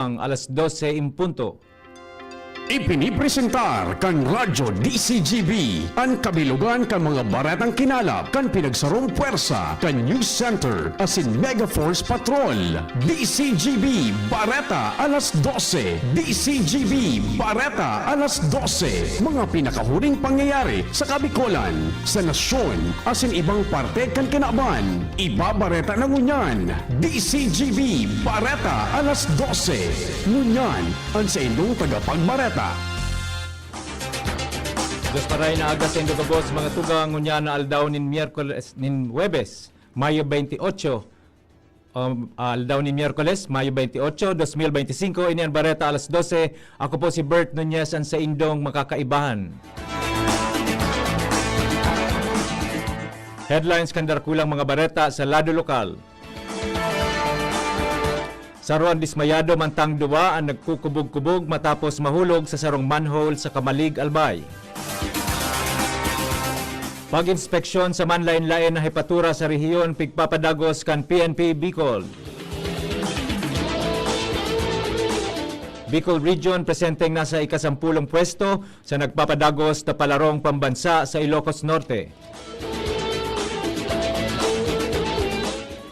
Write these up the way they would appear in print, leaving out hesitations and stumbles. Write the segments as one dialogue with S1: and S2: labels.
S1: Ang alas 12 in punto.
S2: Ipinipresentar kan Radyo DCGB ang kabilugan kan mga baratang kinalap kan pinagsarong puwersa kan News Center asin Mega Force Patrol. DCGB Bareta alas 12. DCGB Bareta alas 12. Mga pinakahuling pangyayari sa Kabikolan, sa nasyon asin ibang parte kan kinaban. Ibabareta na ngunyan. DCGB Bareta alas 12. Ngunyan ang sa inyong tagapagbareta.
S1: Dos paray na aga sa Indogabos, mga tugang ngunya na aldaw nin Miyerkules, nin Huwebes, Mayo 28. Aldaw nin Miyerkules, Mayo 28, 2025. Ini ang Bareta alas 12. Ako po si Bert Nunez, ang sa Indong makakaibahan. Headlines kandar kulang mga bareta sa lado lokal. Saruan dismayado mantang duwa ang nagkukubog-kubog matapos mahulog sa sarong manhole sa Kamalig, Albay. Pag-inspeksyon sa manlain-lain na hepatura sa rehiyon pigpapadagos kan PNP Bicol. Bicol Region presenteng nasa ikasampulong pwesto sa nagpapadagos na palarong pambansa sa Ilocos Norte.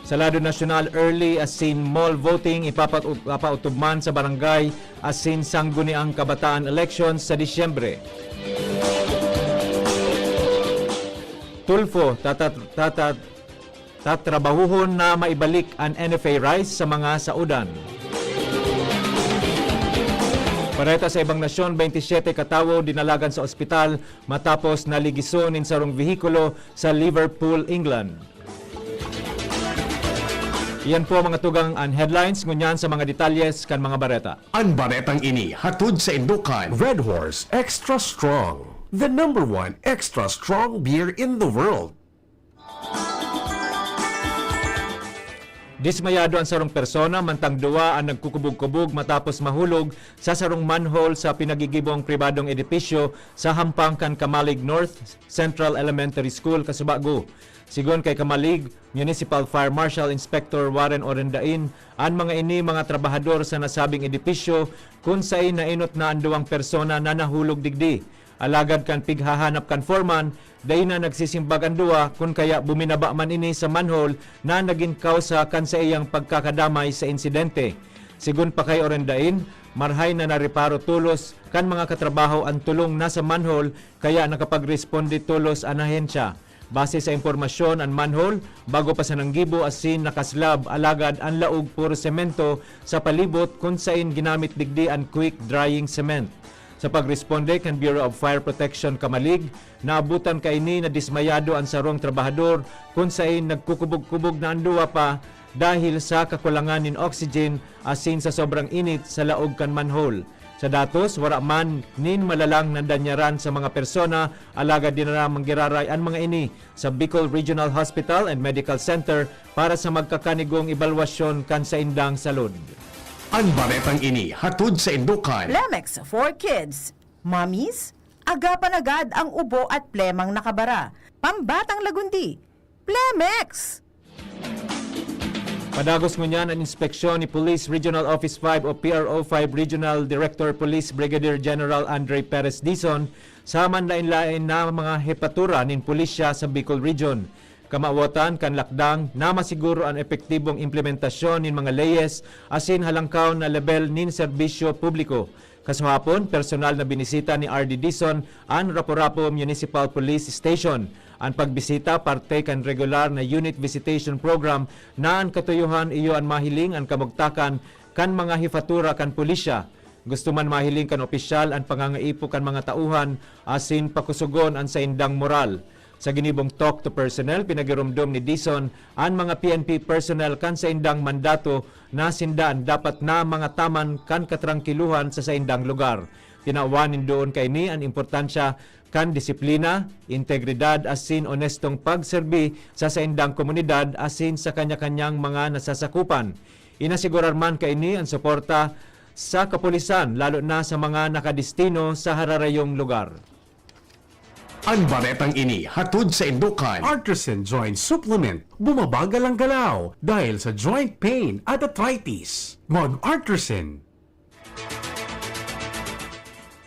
S1: Sa lado nasyonal, early as in mall voting ipapautubman sa barangay as in sangguniang kabataan elections sa Disyembre. Tulfo, tatrabahuhon na maibalik ang NFA rice sa mga saudan. Pareta sa ibang nasyon, 27 katawo dinalagan sa ospital matapos naligison in sarong vehikulo sa Liverpool, England. Iyan po mga tugang ang headlines, ngunyan sa mga detalyes kan mga bareta.
S2: Ang baretang ini hatod sa Indukan.
S3: Red Horse Extra Strong, the #1 extra strong beer in the world.
S1: Dismayado ang sarong persona mantang duwa ang nagkukubog-kubog matapos mahulog sa sarong manhole sa pinagigibong pribadong edipisyo sa Hampangkan, Kamalig North Central Elementary School, Kasubago. Sigon kay Kamalig Municipal Fire Marshal Inspector Warren Orendain, ang mga ini mga trabahador sa nasabing edipisyo kung saan nainot na ang duwang persona na nahulog digdi. Alagad kan pighahanap kan foreman, dahi na nagsisimbag ang duwa kung kaya buminaba man ini sa manhole na naging kausa kan sa iyang pagkakadamay sa insidente. Sigun pa kay Orendain, marhay na nareparo tulos kan mga katrabaho ang tulong nasa manhole kaya nakapagresponde tulos ang ahensya. Base sa impormasyon ang manhole, bago pa sa nanggibo asin nakaslab alagad ang laog puro semento sa palibot kung saan ginamit digdi ang quick drying cement. Sa pagresponde kan Bureau of Fire Protection Kamalig, naabutan kaini na dismayado ang sarong trabahador kung saan nagkukubog-kubog na ang duwa pa dahil sa kakulangan ng oxygen asin sa sobrang init sa laog kan manhole. Sa datos, wala man nin malalang nandanyaran sa mga persona, alagad din na manggiraray ang mga ini sa Bicol Regional Hospital and Medical Center para sa magkakanigong ebalwasyon kan sa indang salud.
S2: Ang baretang ini hatod sa Indukan.
S4: Plemex for Kids. Mommies, agapan agad ang ubo at plemang nakabara. Pambatang lagundi. Plemex!
S1: Padagos ngunyan ang inspeksyon ni Police Regional Office 5 o PRO5 Regional Director Police Brigadier General Andre Perez Dizon sa manlain-lain na mga hepatura nin pulisya sa Bicol Region. Kamawatan kan lakdang na masiguro ang epektibong implementasyon nin mga leyes asin halangkaw na level nin serbisyo publiko. Kasahapon, personal na binisita ni RD Dizon ang Raporapo Municipal Police Station. Ang pagbisita parte kan regular na unit visitation program na ang katuyuhan iyo ang mahiling ang kamugtakan kan mga hifatura kan pulisya. Gusto man mahiling kan opisyal ang pangangaipo kan mga tauhan asin pakusugon ang sa indang moral. Sa ginibong talk to personnel, pinagirumdom ni Dizon ang mga PNP personnel kan sa indang mandato na sindaan dapat na mga taman kan katrangkiluhan sa indang lugar. Tinawanin doon kay ni ang importansya kan disiplina, integridad asin honestong pagserbi sa indang komunidad asin sa kanya-kanyang mga nasasakupan. Inasigurar man kay ni ang suporta sa kapulisan lalo na sa mga nakadistino sa hararayong lugar.
S2: Ang baretang ini hatod sa Indukan.
S3: Artisan Joint Supplement. Bumabagal ang galaw dahil sa joint pain at arthritis. Mag-Artisan.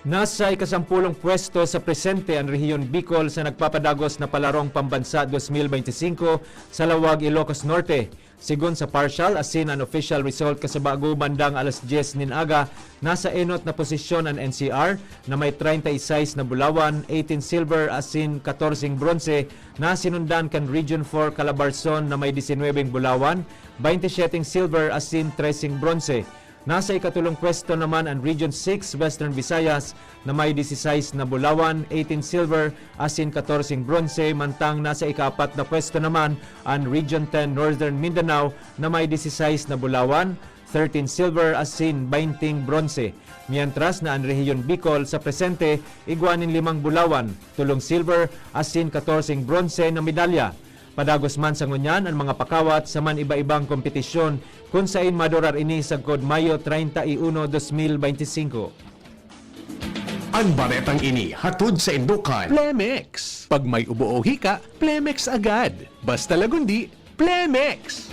S1: Nasa ikasampulong pwesto sa presente ang Rehiyon Bicol sa nagpapadagos na palarong pambansa 2025 sa Lawag, Ilocos Norte. Sigun sa partial asin ang official result kasabago bandang alas 10 nin aga, nasa enot na posisyon ang NCR na may 36 na bulawan, 18 silver asin 14 bronze, na sinundan kan Region 4 Calabarzon na may 19 bulawan, 27 silver asin 13 bronze. Nasa ikatulong pwesto naman ang Region 6 Western Visayas na may 16 na bulawan, 18 silver, asin 14 bronze, mantang nasa ikapat na pwesto naman ang Region 10 Northern Mindanao na may 16 na bulawan, 13 silver, asin 20 bronze. Mientras na ang Rehiyon Bicol sa presente, igwanin 5 bulawan, 3 silver, asin 14 bronze na medalya. Padagos man sa ngunyan ang mga pakawat sa man iba-ibang kompetisyon kung sain madurar ini sa kod Mayo 31, 2025.
S2: Ang baretang ini hatod sa Indukan.
S5: Plemex. Pag may ubo o hika, Plemex agad. Basta lagundi, Plemex.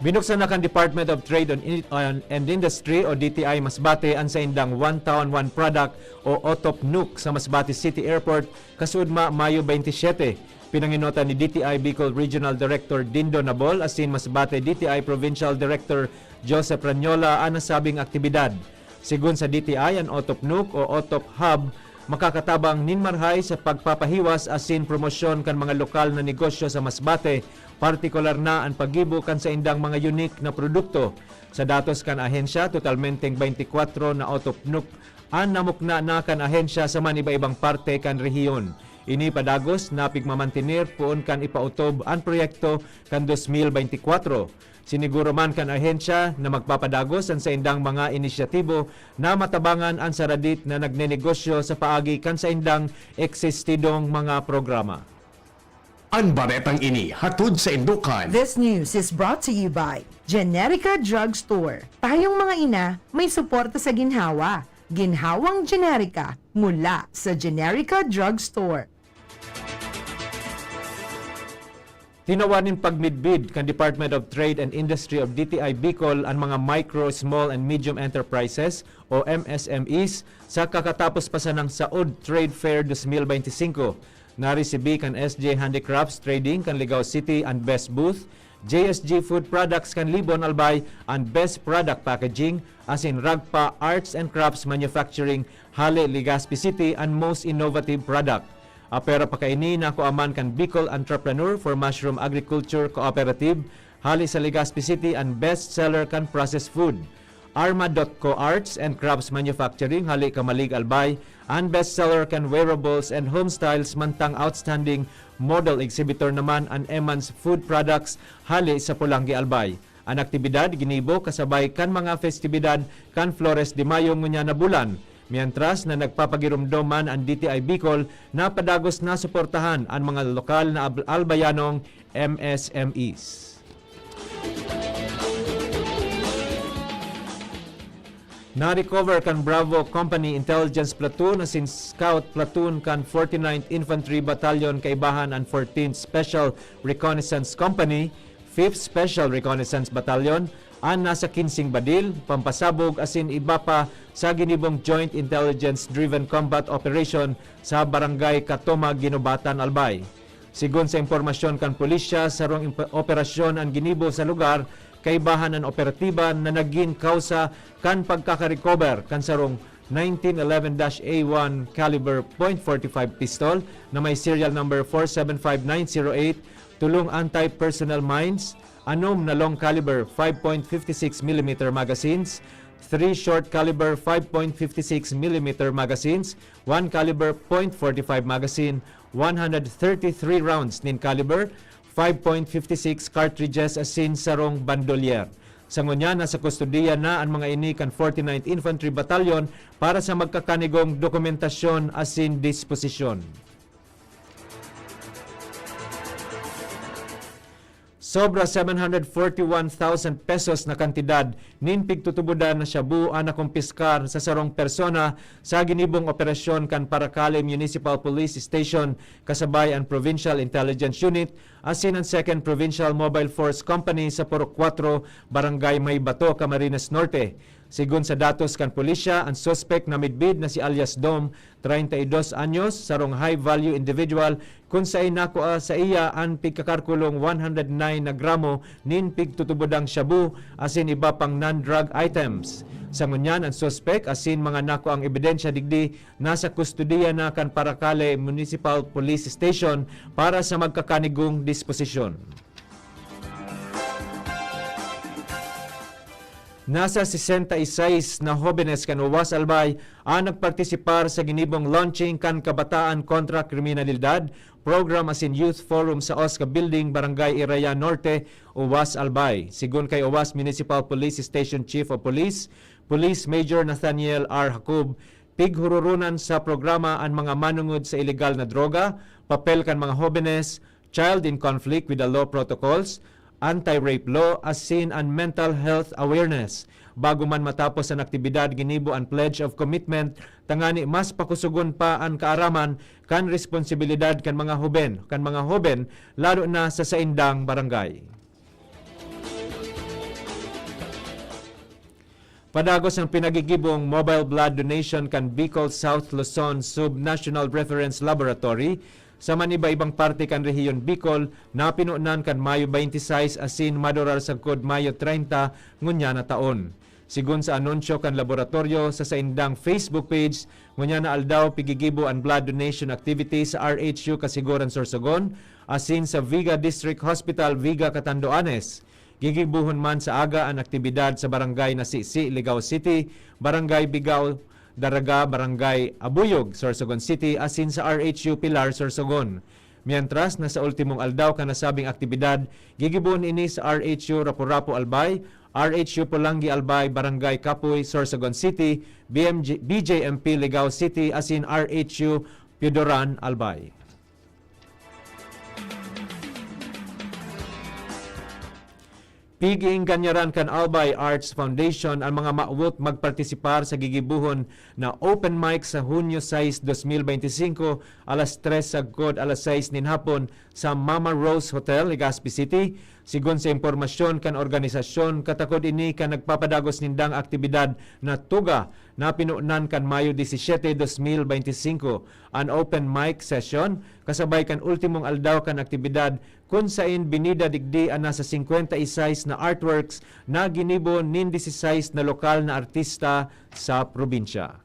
S1: Binuksan na kan Department of Trade and Industry o DTI Masbate ang sa indang One Town One Product o OTOP NUC sa Masbate City Airport kasudma Mayo 27. Pinanginota ni DTI Bicol Regional Director Dindo Nabol asin Masbate DTI Provincial Director Joseph Ranyola ang nasabing aktibidad. Sigun sa DTI ang OTOP NUC o OTOP Hub makakatabang ninmarhay sa pagpapahiwas asin promosyon kan mga lokal na negosyo sa Masbate, partikular na ang paggibo kan sa indang mga unique na produkto. Sa datos kan ahensya, totalmenteng 24 na OTOP NUC ang namukna na kan ahensya sa man iba-ibang parte kan rehiyon. Ini padagos na pigmamantinir puon kan ipautob ang proyekto kan 2024. Siniguro man kan ahensya na magpapadagos ang sa indang mga inisyatibo na matabangan ang saradit na nagnenegosyo sa paagi kan sa indang eksistidong mga programa.
S2: Ang baretang ini hatod sa Indukan.
S4: This news is brought to you by Generica Drugstore. Tayong mga ina may suporta sa ginhawa. Ginhawang Generica mula sa Generica Drugstore.
S1: Tinawanin pagmidbid kan Department of Trade and Industry of DTI Bicol ang mga micro, small and medium enterprises o MSMEs sa kakatapos pa sa ng Saud Trade Fair 2025. Naresibi kan SJ Handicrafts Trading kan Ligao City ang Best Booth, JSG Food Products kan Libon Albay ang Best Product Packaging, asin Ragpa Arts and Crafts Manufacturing Hale Legazpi City ang Most Innovative Product. Apera pa kaini na kuaman kan Bicol Entrepreneur for Mushroom Agriculture Cooperative hali sa Legazpi City ang Best Seller kan Processed Food. Arma.co Arts and Crafts Manufacturing hali Kamalig Albay ang Best Seller kan Wearables and Homestyles mantang Outstanding Model Exhibitor naman ang Emans Food Products hali sa Pulangi Albay. Ang aktibidad ginibo kasabay kan mga festibidad kan Flores de Mayo ngunya na bulan. Mientras na nagpapagirumdoman ang DTI Bicol na padagos na suportahan ang mga lokal na albayanong MSMEs. Na-recover kan Bravo Company Intelligence Platoon asin Scout Platoon kan 49th Infantry Battalion kaibahan ang 14th Special Reconnaissance Company, 5th Special Reconnaissance Battalion, ang nasa Kinsing Badil, Pampasabog asin iba pa sa ginibong Joint Intelligence-Driven Combat Operation sa Barangay Katoma, Ginubatan, Albay. Sigun sa impormasyon kan pulisya, sarong operasyon ang ginibo sa lugar, kaibahan ang operatiba na naging kausa kan pagkakarecover kan sarong 1911-A1 caliber .45 pistol na may serial number 475908, tulong anti-personnel mines, anom na long caliber 5.56mm magazines, 3 short caliber 5.56mm magazines, 1 caliber .45 magazine, 133 rounds nin caliber, 5.56 cartridges asin sarong bandolier. Sa ngunya nasa kustudiya na ang mga ini kan 49th Infantry Battalion para sa magkakanigong dokumentasyon asin disposisyon. Sobra 741,000 pesos na kantidad nin pigtutubudan na shabu ang nakumpiskar sa sarong persona sa ginibong operasyon kan Paracale Municipal Police Station kasabay ang Provincial Intelligence Unit asin ang 2nd Provincial Mobile Force Company sa Purok 4, Barangay Maybato, Camarines Norte. Sigun sa datos kan pulisya, ang suspect na midbid na si alias Dom, 32 anyos, sarong high-value individual, kung sa inakuha sa iya ang pigkakarkulong 109 na gramo nin pigtutubodang shabu, asin iba pang non-drug items. Sa ngunyan, ang suspect asin mga nako ang ebidensya digdi nasa kustudiya na kan Paracale Municipal Police Station para sa magkakanigong disposisyon. Nasa 66 na jóvenes kan Uwas Albay ang nagpartisipar sa ginibong launching kan Kabataan kontra Kriminalidad program asin Youth Forum sa Osca Building, Barangay Iraya Norte, Uwas Albay. Sigun kay Uwas Municipal Police Station Chief of Police, Police Major Nathaniel R. Jacob, pighururunan sa programa ang mga manungod sa ilegal na droga, papel kan mga jóvenes, child in conflict with the law protocols, anti-rape law, asin and mental health awareness. Bago man matapos ang aktibidad, ginibo ang pledge of commitment, tangani mas pakusugon pa ang kaaraman kan responsibilidad kan mga hoben, lalo na sa saindang barangay. Padagos ang pinagigibong mobile blood donation kan Bicol South Luzon Sub-National Reference Laboratory sa maniba-ibang parte kan rehiyon Bicol na pinunan kan Mayo 26 asin madurar sagkod Mayo 30 ngunya na taon. Sigun sa anunsyo kan laboratorio sa saindang Facebook page, ngunya na aldaw pigigibo ang blood donation activity sa RHU Kasiguran Sorsogon asin sa Viga District Hospital Viga Catanduanes. Gigibuhon man sa aga ang aktibidad sa barangay Nasisi, Ligao City, Barangay Bigaw Daraga, Barangay Abuyog, Sorsogon City, asin sa RHU Pilar, Sorsogon. Mientras, nasa ultimong aldaw ka nasabing aktibidad, gigibuon ini sa RHU Rapu-Rapu Albay, RHU Pulangi Albay, Barangay Kapuy, Sorsogon City, BJMP Ligao City, asin RHU Pidoran Albay. Piging ganyaran kan Albay Arts Foundation ang mga maawot magpartisipar sa gigibuhon na open mic sa Hunyo 6, 2025, alas 3 sagkod alas 6 nin hapon sa Mama Rose Hotel, Legazpi City. Sigon sa impormasyon kan organisasyon, katakod ini kan nagpapadagos nindang aktibidad na tuga na pinuunan kan Mayo 17, 2025. An open mic session kasabay kan ultimong aldaw kan aktibidad kung sain binida digdi ang nasa 56 na artworks na ginibo nin 16 na lokal na artista sa probinsya.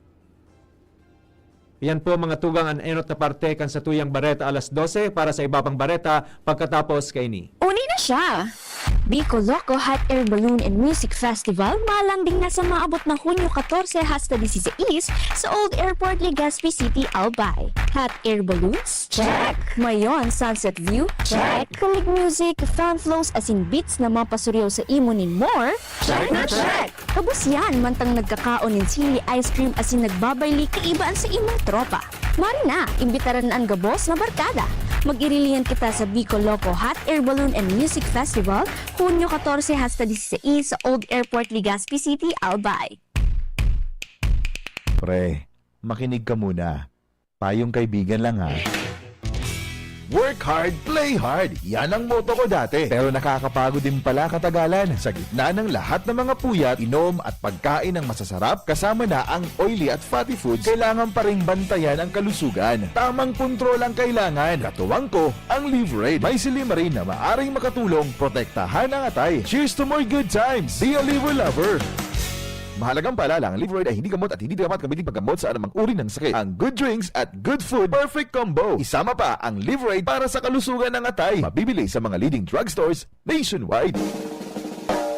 S1: Yan po mga tugang ang enot na parte kan sa tuyang bareta alas 12 para sa iba pang bareta pagkatapos kaini.
S6: Uni na siya! Bicol Loco Hot Air Balloon and Music Festival malanding na sa maabot ng Hunyo 14 hasta 16 sa Old Airport, Legazpi City, Albay. Hot air balloons? Check! Mayon Sunset View? Check! Kulig music, fan flows as in beats na mapasuryaw sa imo nin more? Check na check! Kabus yan, mantang nagkakaon nin sili ice cream as in nagbabayli kaibaan sa imong tropa. Mari na, imbitaran ang gabos na barkada. Mag-irilihan kita sa Bicol Loco Hot Air Balloon and Music Festival, Hunyo 14 hasta 16 sa Old Airport, Legazpi City, Albay.
S7: Pre, makinig ka muna. Payong kaibigan lang ha. Work hard, play hard. Yan ang motto ko dati. Pero nakakapagod din pala katagalan. Sa gitna ng lahat ng mga puyat, inom at pagkain ng masasarap, kasama na ang oily at fatty foods, kailangan pa ring bantayan ang kalusugan. Tamang kontrol ang kailangan. Katuwang ko, ang Live-Rate. May silimarin na maaring makatulong, protektahan ang atay. Cheers to more good times. Be a liver lover. Mahalagang paalala, ang Live-Rate ay hindi gamot at hindi dapat gamitin paggamot sa anumang uri ng sakit. Ang good drinks at good food, perfect combo. Isama pa ang Live-Rate para sa kalusugan ng atay. Mabibili sa mga leading drugstores nationwide.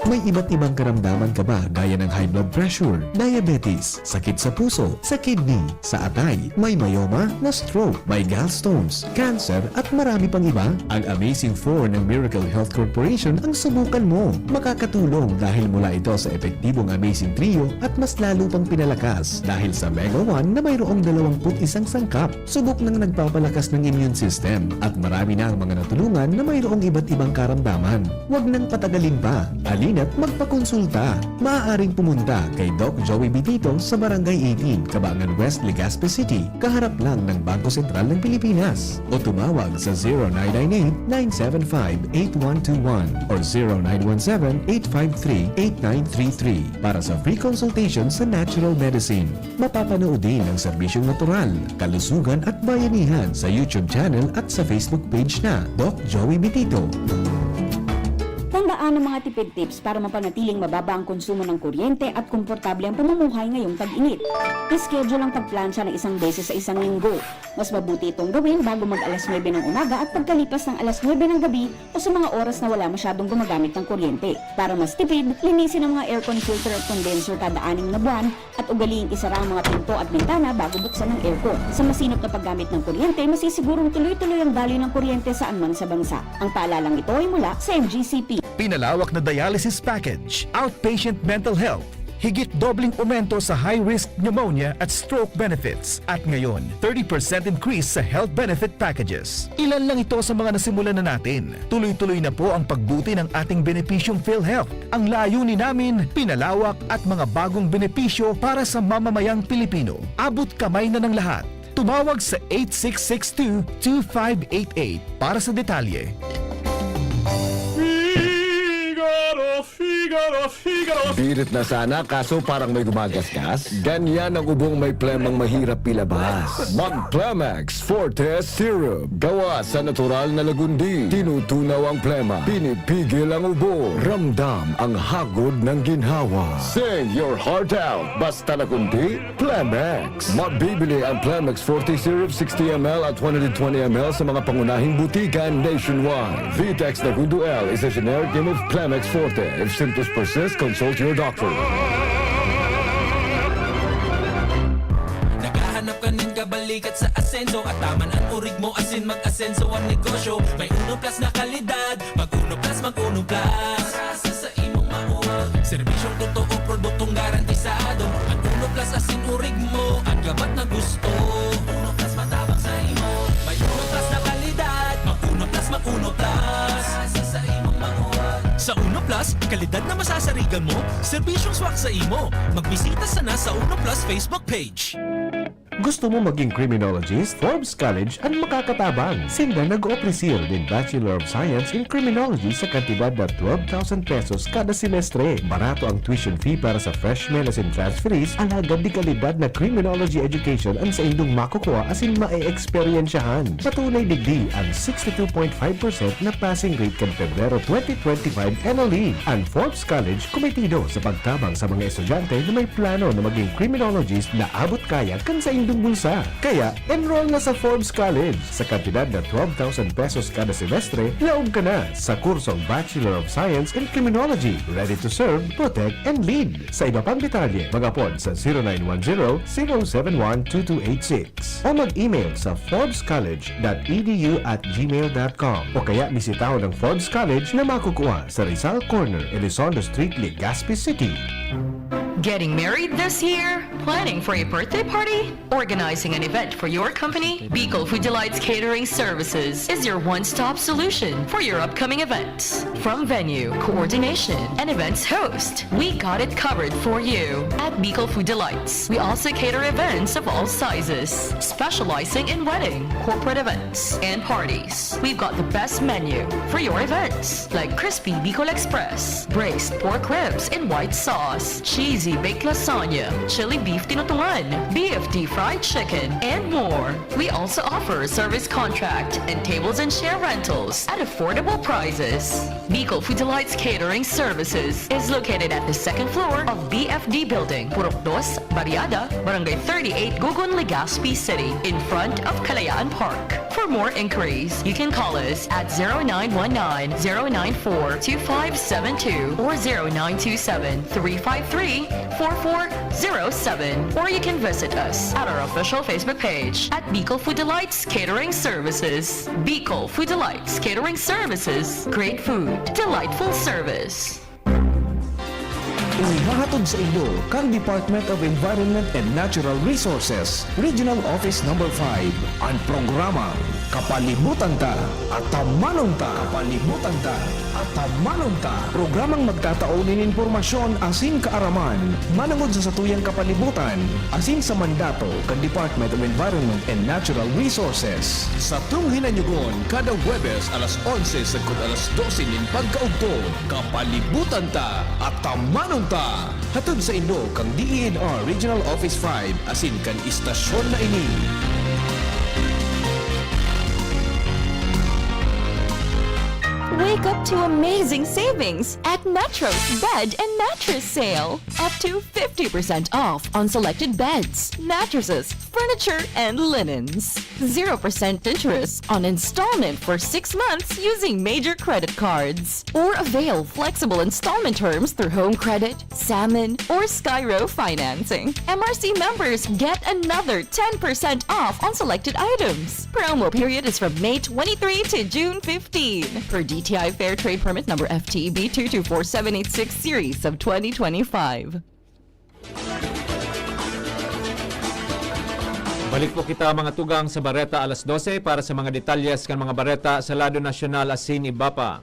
S2: May iba't ibang karamdaman ka ba gaya ng high blood pressure, diabetes, sakit sa puso, sa kidney, sa atay, may myoma, na stroke, may gallstones, cancer at marami pang iba? Ang Amazing 4 ng Miracle Health Corporation ang subukan mo. Makakatulong dahil mula ito sa epektibong Amazing Trio at mas lalo pang pinalakas dahil sa Mega 1 na mayroong 21 sangkap. Subok ng nagpapalakas ng immune system at marami na ang mga natulungan na mayroong iba't ibang karamdaman. Huwag nang patagalin pa. Alin
S8: at magpakonsulta. Maaaring pumunta kay Doc Joey Bitito sa Barangay 18, Cabangan West, Legazpi City, kaharap lang ng Bangko Sentral ng Pilipinas. O tumawag sa 0998-975-8121 or 0917-853-8933 para sa free consultation sa natural medicine. Mapapanood din ang serbisyong natural, kalusugan at bayanihan sa YouTube channel at sa Facebook page na Doc Joey Bitito.
S9: Tandaan ang mga tipid tips para mapanatiling mababa ang konsumo ng kuryente at komportable ang pamumuhay ngayong tag-init. I-schedule ang pagplansya ng isang beses sa isang linggo. Mas mabuti itong gawin bago mag alas 9 ng umaga at pagkalipas ng alas 9 ng gabi o sa mga oras na wala masyadong gumagamit ng kuryente. Para mas tipid, linisin ang mga aircon filter at condenser kada 6 na buwan at ugaliing isara ang mga pinto at bintana bago buksan ang aircon. Sa masinop na paggamit ng kuryente, masisigurong tuloy-tuloy ang daloy ng kuryente saan man sa bansa. Ang paalalang ito ay mula sa MGCP.
S10: Pinalawak na dialysis package, outpatient mental health, higit dobling aumento sa high-risk pneumonia at stroke benefits. At ngayon, 30% increase sa health benefit packages. Ilan lang ito sa mga nasimulan na natin. Tuloy-tuloy na po ang pagbuti ng ating benepisyong PhilHealth. Ang layunin namin, pinalawak at mga bagong benepisyo para sa mamamayang Pilipino. Abot kamay na ng lahat. Tumawag sa 8662-2588 para sa detalye.
S3: Birit na sana kaso parang may gumagasgas. Ganyan ang ubong may plemang mahirap ilabas. Mag-Plemex Forte Syrup. Gawa sa natural na lagundi. Tinutunaw ang plema. Pinipigil ang ubo. Ramdam ang hagod ng ginhawa. Sing your heart out. Basta lagundi, Plemex. Mabibili ang Plemex Forte Syrup 60ml at 120ml sa mga pangunahing butikan nationwide. Vitex Nagundo L is a generic name of Plemex Forte. If symptoms persist, consult your doctor.
S11: Naghahanap ka ng kabalikat sa asenso at taman ang urig mo asin mag-asenso ang negosyo. May Uno Plus na kalidad, mag-Uno Plus, mag-Uno Plus. Asa sa imong mauwag, serbisyong totoo, produktong garantisado. Ang Uno Plus asin urig mo, ang gabat na gusto. Uno Plus matabang sa imo. May Uno Plus na kalidad, mag-Uno Plus, mag-Uno Plus. Asa sa imong mauwag. Sa Uno Plus, kalidad na masasarigan mo, serbisyong swak sa imo. Magbisita sana sa Uno Plus Facebook page.
S8: Gusto mo maging criminologist? Forbes College ang makakatabang. Sila nag-opresil din Bachelor of Science in Criminology sa kantidad na 12,000 pesos kada semestre. Barato ang tuition fee para sa freshmen as in transferees, alagad di kalidad na criminology education ang sa indong makukuha as in mae-experiensyahan. Patunay digdi ang 62.5% na passing rate kan Pebrero 2025 NLE. Ang Forbes College kumitido sa pagtabang sa mga estudyante na may plano na maging criminologist na abot kaya kan sa indong bulsa. Kaya, enroll na sa Forbes College. Sa kantidad na 12,000 pesos kada semestre, laog ka na sa kursong Bachelor of Science in Criminology. Ready to serve, protect, and lead. Sa iba pang detalye, mag-apod sa 0910-071-2286 o mag-email sa forbescollege.edu@gmail.com o kaya bisitaho ng Forbes College na makukuha sa Rizal Corner, Elizondo Street, Legazpi City.
S12: Getting married this year? Planning for a birthday party? Organizing an event for your company? Bicol Food Delights Catering Services is your one-stop solution for your upcoming events. From venue, coordination, and events host, we got it covered for you. At Bicol Food Delights, we also cater events of all sizes, specializing in wedding, corporate events, and parties. We've got the best menu for your events, like crispy Bicol Express, braised pork ribs in white sauce, cheesy baked lasagna, chili beef tinutungan, BFD fried chicken, and more. We also offer a service contract and tables and chair rentals at affordable prices. Bicol Food Delights Catering Services is located at the second floor of BFD Building, Purok 2, Barriada, Barangay 38, Gugun, Legazpi City, in front of Kalayaan Park. For more inquiries, you can call us at 0919-094-2572 or 0927-353-4407, or you can visit us at our official Facebook page at Bicol Food Delights Catering Services. Bicol Food Delights Catering Services. Great food, delightful service.
S8: Ihahatod sa inyo kang Department of Environment and Natural Resources, Regional Office Number 5.
S2: ang programang Kapalibutan Ta at Tamanong Ta. Kapalibutan Ta at Tamanong Ta. Programang magtataon ng informasyon asin kaaraman, manangod sa satuyang kapalibutan, asin sa mandato kan Department of Environment and Natural Resources. Sa tunghinanyugon, kada Huwebes alas 11 sagkod alas 12 nin pagkaugto, Kapalibutan Ta at Tamanong Ta. Hatod sa Indo kang DENR Regional Office 5 asin kan istasyon na ini.
S12: Wake up to amazing savings at Metro's Bed and Mattress Sale. Up to 50% off on selected beds, mattresses, furniture, and linens. 0% interest on installment for 6 months using major credit cards. Or avail flexible installment terms through Home Credit, Salmon, or Skyro financing. MRC members get another 10% off on selected items. Promo period is from May 23 to June 15. Per DTI Fair Trade Permit number FTEB 224786 series of 2025.
S1: Balik po kita mga tugang sa Bareta alas 12 para sa mga detalyes kan mga bareta sa lado nasyonal asin iba pa.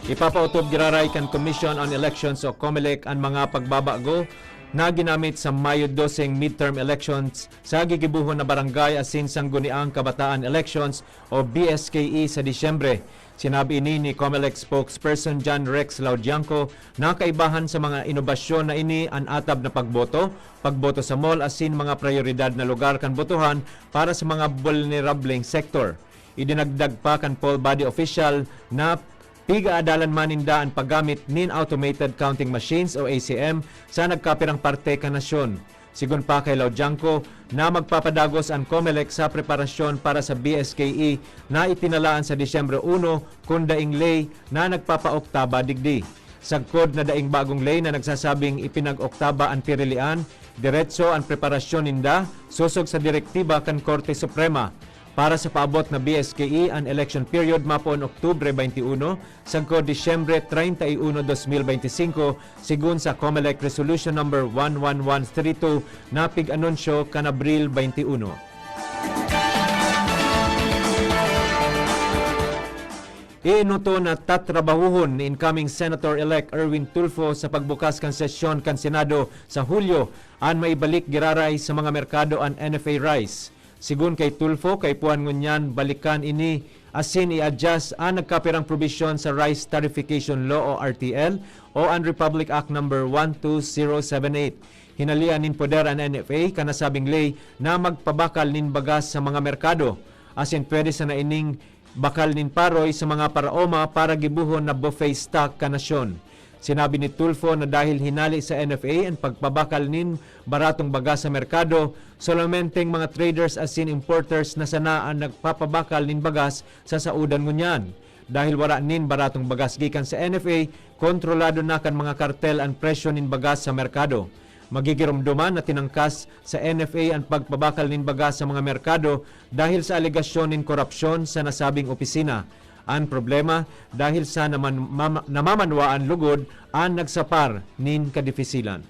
S1: Ipapautob giraray kan Commission on Elections o COMELEC ang mga pagbabago na ginamit sa Mayo 12 midterm elections sa gigibuhon na barangay asin sangguniang kabataan elections o BSKE sa Disyembre. Sinabi ini ni COMELEC spokesperson John Rex Laudianco na kaibahan sa mga inobasyon na ini ang atab na pagboto sa mall asin mga prioridad na lugar kan botohan para sa mga vulnerableng sektor. Idinagdag pa kan poll body official na pigaadalan maninda ang paggamit nin automated counting machines o ACM sa nagkapirang parte ka nasyon. Sigun pa kay Laudianco na magpapadagos ang COMELEC sa preparasyon para sa BSKE na itinalaan sa Disyembre 1 kung daing lay na nagpapa-oktaba digdi. Sagkod na daing bagong lay na nagsasabing ipinag-oktaba ang tirilian, diretso ang preparasyon ninda susog sa direktiba kan Korte Suprema. Para sa paabot na BSKE, ang election period mapon Oktubre 21 sagkod Disyembre 31, 2025 sigun sa COMELEC Resolution number 11132 na pig-anunsyo kan Abril 21. Iinuto na tatrabahuhon ni incoming Senator-elect Erwin Tulfo sa pagbukas kan sesyon kan Senado sa Hulyo ang maibalik giraray sa mga merkado ang NFA rice. Sigun kay Tulfo, kay Puan Ngunyan, balikan ini asin i-adjust ang nagkapirang probisyon sa Rice Tarification Law o RTL o ang Republic Act number 12078. Hinalian nin poder ang NFA kanasabing lay na magpabakal nin bagas sa mga merkado. Asin pwede sa naining bakal nin paroy sa mga paraoma para gibuhon na buffet stock kanasyon. Sinabi ni Tulfo na dahil hinali sa NFA ang pagpabakal nin baratong bagas sa merkado, solomenteng mga traders asin importers na sanaan nagpapabakal nin bagas sa saudan ngunyan. Dahil wala nin baratong bagas gikan sa NFA, kontrolado na kan mga kartel ang presyo nin bagas sa merkado. Magigirumduman na tinangkas sa NFA ang pagpabakal nin bagas sa mga merkado dahil sa alegasyon nin korupsyon sa nasabing opisina. Ang problema dahil sa namamanwaan lugod ang nagsapar nin kadifisilan.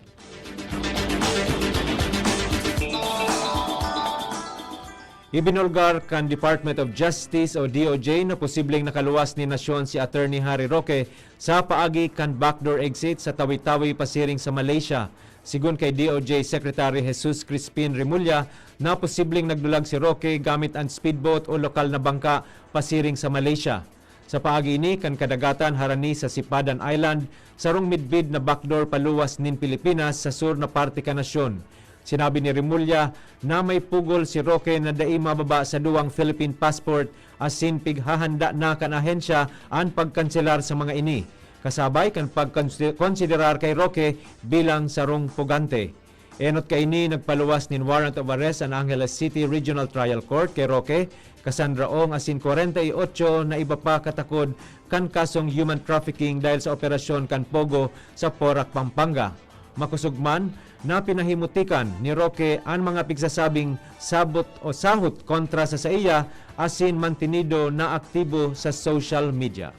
S1: Ibinulgar kan Department of Justice o DOJ na posibleng nakaluwas ni nasyon si Attorney Harry Roque sa paagi kan backdoor exit sa Tawi-Tawi pasiring sa Malaysia. Sigun kay DOJ Secretary Jesus Crispin Remulla na posibleng nagdulag si Roque gamit ang speedboat o lokal na bangka pasiring sa Malaysia. Sa paagi ini kan kadagatan harani sa Sipadan Island, sarong midbid na backdoor paluwas nin Pilipinas sa sur na parte ka nasyon. Sinabi ni Remulla na may pugol si Roque na dai mababa sa duwang Philippine passport asin pighahanda na kan ahensya ang pagkanselar sa mga ini. Kasabay kan pagkonsiderar kay Roque bilang sarong pugante. Enot kay ini nagpaluwas nin warrant of arrest ang Angeles City Regional Trial Court kay Roque, Cassandra Ong asin 48 na iba pa katakod kan kasong human trafficking dahil sa operasyon kan Pogo sa Porac, Pampanga. Makusugman na pinahimutikan ni Roque ang mga pigsasabing sabot o sahot kontra sa iya asin mantinido na aktibo sa social media.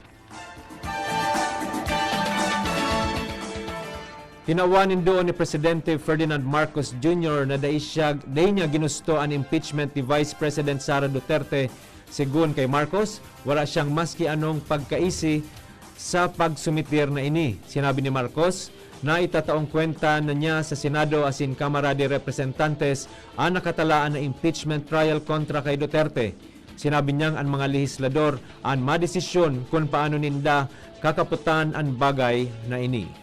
S1: Tinawanin doon ni Presidente Ferdinand Marcos Jr. na dahil niya ginusto ang impeachment ni Vice President Sara Duterte. Sigun kay Marcos, wala siyang maski anong pagkaisi sa pagsumitir na ini. Sinabi ni Marcos na itataong kwenta na niya sa Senado asin Kamara de Representantes ang nakatalaan na impeachment trial kontra kay Duterte. Sinabi niyang ang mga lehislador ang madesisyon kung paano ninda kakaputan ang bagay na ini.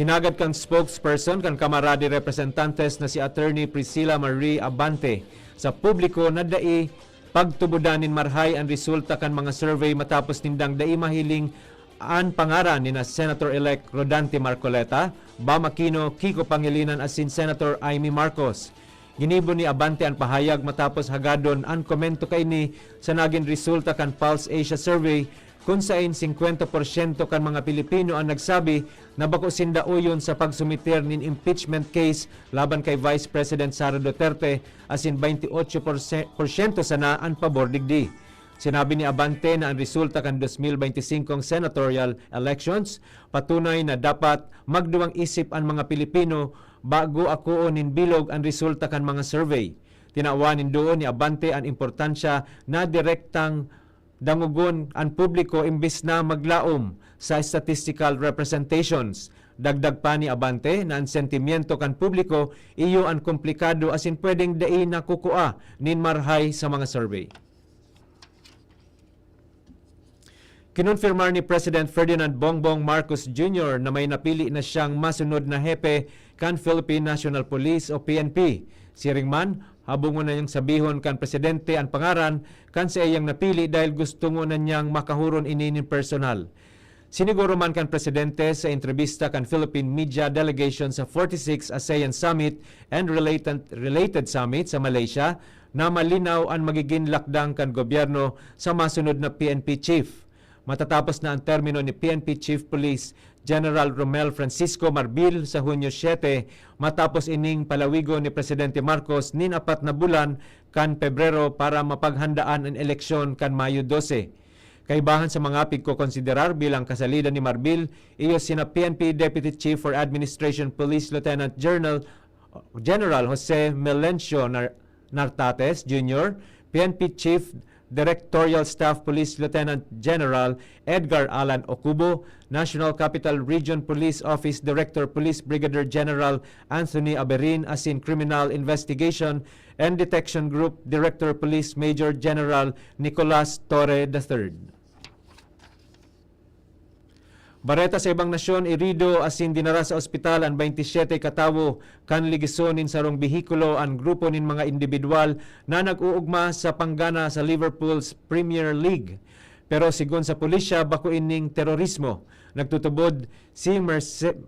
S1: Hinagad kang spokesperson kan Kamara de Representantes na si Attorney Priscilla Marie Abante sa publiko na dai pagtubudanin marhay ang resulta kan mga survey matapos nindang dai mahiling ang pangaran ni na Senator-elect Rodante Marcoleta, Bam Aquino, Kiko Pangilinan asin Senator Amy Marcos. Ginibo ni Abante ang pahayag matapos hagadon ang komento kay ni sa naging resulta kan Pulse Asia Survey kung saan 50% kan mga Pilipino ang nagsabi na bako sindauyon sa pagsumitir nin impeachment case laban kay Vice President Sara Duterte asin 28% sana ang pabor digdi. Sinabi ni Abante na ang resulta kan 2025 senatorial elections patunay na dapat magduwang isip ang mga Pilipino bago akuon nin bilog ang resulta kan mga survey. Tinawanin doon ni Abante ang importansya na direktang dangugon ang publiko imbis na maglaom sa statistical representations. Dagdag pa ni Abante na ang sentimiento kan publiko iyo ang komplikado asin pwedeng dai na kukua nin marhay sa mga survey. Kinonfirmar ni President Ferdinand Bongbong Marcos Jr. na may napili na siyang masunod na hepe kan Philippine National Police o PNP. Siring man, habungon na niyang sabihon kan Presidente ang pangaran kan sa iyang napili dahil gusto na niyang makahuron ininin personal. Siniguro man kan Presidente sa entrevista kan Philippine Media Delegation sa 46 ASEAN Summit and related summit sa Malaysia na malinaw ang magiging lakdang kan gobyerno sa masunod na PNP Chief. Matatapos na ang termino ni PNP Chief Police General Romel Francisco Marbil sa Hunyo 7 matapos ining palawigo ni Presidente Marcos nin 4 na bulan kan Pebrero para mapaghandaan ang eleksyon kan Mayo 12. Kaibahan sa mga pigkokonsiderar bilang kasalida ni Marbil, iyo sina PNP Deputy Chief for Administration Police Lieutenant General Jose Melencio Nartates Jr., PNP Chief Directorial Staff Police Lieutenant General Edgar Alan Okubo, National Capital Region Police Office Director Police Brigadier General Anthony Aberin asin Criminal Investigation and Detection Group Director Police Major General Nicolas Torre III. Bareta sa ibang nasyon, irido asin dinara sa ospital ang 27 katawo kan ligisonin sa rong behikulo ang grupo nin mga individual na nag-uugma sa panggana sa Liverpool's Premier League. Pero sigon sa pulisya, bako ining terorismo. Nagtutubod si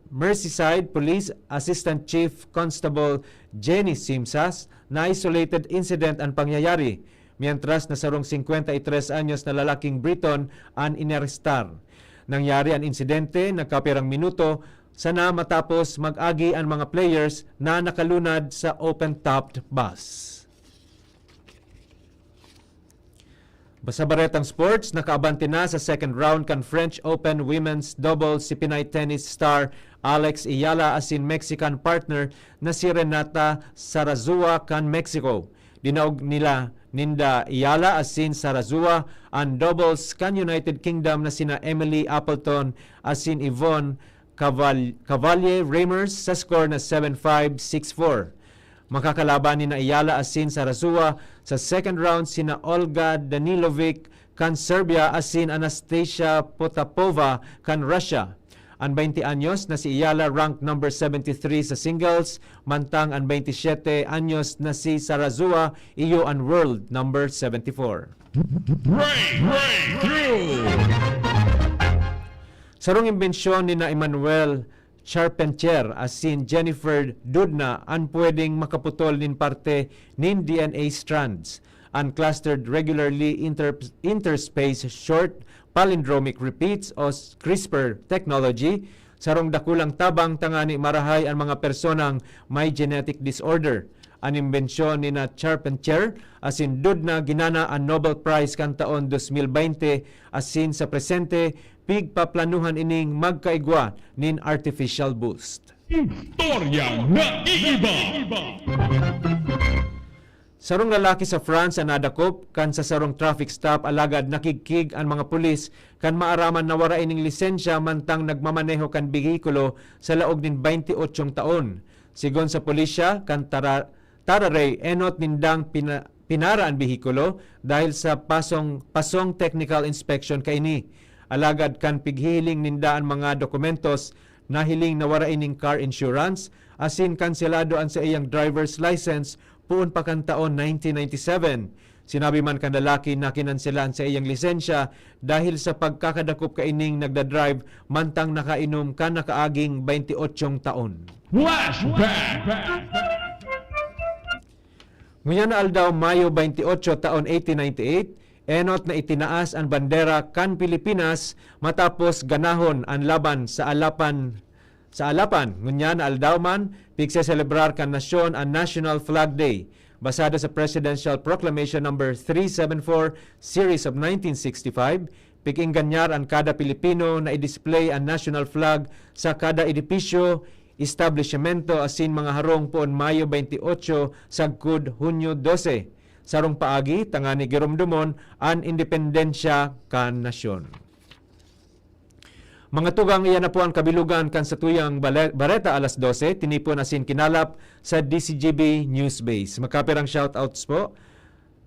S1: Merseyside Police Assistant Chief Constable Jenny Simsas na isolated incident ang pangyayari, mientras na sarong 53 anyos na lalaking Briton ang inarestar. Nangyari ang insidente nagkapirang minuto sana matapos mag-agi ang mga players na nakalunad sa open-topped bus. Basta baretang sports, nakaabante na sa second round kan French Open Women's Doubles si Pinay tennis star Alex Ayala asin Mexican partner na si Renata Zarazua kan Mexico. Dinaog nila Ninda Ayala asin Zarazua ang doubles kan United Kingdom na sina Emily Appleton asin Yvonne Cavalier-Reimers sa score na 7-5, 6-4. Makakalaban ni na Ayala asin Zarazua sa second round sina Olga Danilovic kan Serbia asin Anastasia Potapova kan Russia. Ang 20 anyos na si Ayala ranked number 73 sa singles, mantang ang 27 anyos na si Zarazua iyo ang world number 74. Sarong imbensyon ni na Emmanuel Charpentier asin Jennifer Doudna ang pwedeng makaputol nin parte nin DNA strands. Unclustered regularly interspace short palindromic repeats o CRISPR technology, sarong dakulang tabang tangani marahay ang mga personang may genetic disorder. ang imbensyon ni na Charpentier asin dud na ginana ang Nobel Prize kan taon 2020 asin sa presente pigpaplanuhan ining magkaigwa nin artificial boost. Sarong lalaki sa France ang nadakop kan sa sarong traffic stop alagad nakigkig ang mga pulis kan maaraman na wara ining lisensya mantang nagmamaneho kan bihikulo sa laog nin 28 taon. Sigon sa pulisya kan Tararay enot nindang pinara ang bihikulo dahil sa pasong technical inspection kaini. Alagad kan pighiling ninda ang mga dokumentos nahiling na wara ining car insurance asin kanselado ang sa iyang driver's license puon pa kan taon 1997. Sinabi man kan lalaki na kinanselaan sa iyang lisensya dahil sa pagkakadakop kaining nagdadrive mantang nakainom kan nakaaging 28 taon. Nguyan na aldaw Mayo 28 taon 1898, enot na itinaas ang bandera kan Pilipinas matapos ganahon ang laban sa Alapan. Nguyan na aldaw man pigse-celebrar kan nasyon ang National Flag Day. Basado sa Presidential Proclamation No. 374 Series of 1965, pig-inganyar ang kada Pilipino na i-display ang national flag sa kada edipisyo, establishmento asin mga harong poon Mayo 28 sagkud Hunyo 12. Sarong paagi tangani giromdomon ang independensya kan nasyon. Mga tugang iyan na po ang kabilugan kan sa tuyang Bareta alas 12, tinipon asin kinalap sa DCGB News Base. Magkapirang shoutouts po.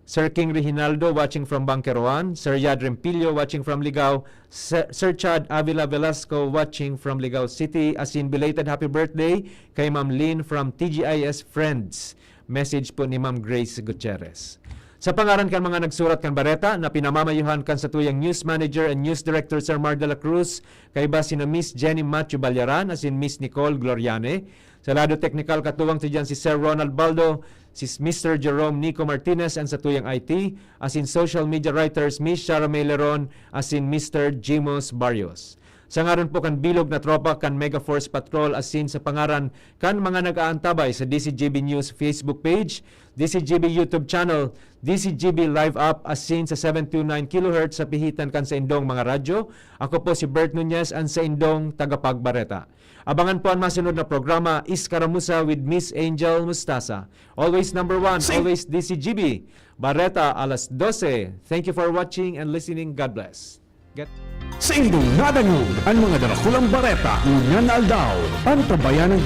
S1: Sir King Reginaldo watching from Banqueroan, Sir Yad Rempilio watching from Ligao, Sir Chad Avila Velasco watching from Ligao City, asin belated happy birthday kay Ma'am Lynn from TGIS Friends. Message po ni Ma'am Grace Gutierrez. Sa pangaran kan mga nagsurat kan Bareta na pinamamayuhan kan sa tuyang News Manager and News Director Sir Mar de la Cruz, kay ba sina Miss Jenny Matthew Balyaran asin Miss Nicole Gloriane. Sa lado technical katuwang ti dyan si Sir Ronald Baldo, si Mr. Jerome Nico Martinez and sa tuyang IT, asin social media writers Miss Shara May Leron asin Mr. Jimos Barrios. Sa ngaron po kan bilog na tropa kan Mega Force Patrol asin sa pangaran kan mga nag-aantabay sa DCGB News Facebook page, DCGB YouTube channel, DCGB Live App asin sa 729 kHz sa pihitan kan sa indong mga radyo. Ako po si Bert Nunez ang sa indong tagapagbareta. Abangan po ang masunod na programa Iskaramusa with Miss Angel Mustasa. Always number 1, always DCGB. Bareta alas 12. Thank you for watching and listening. God bless.
S2: Sa indong nadangog ang mga dalakulang bareta, unyan aldaw, ang tabayan ng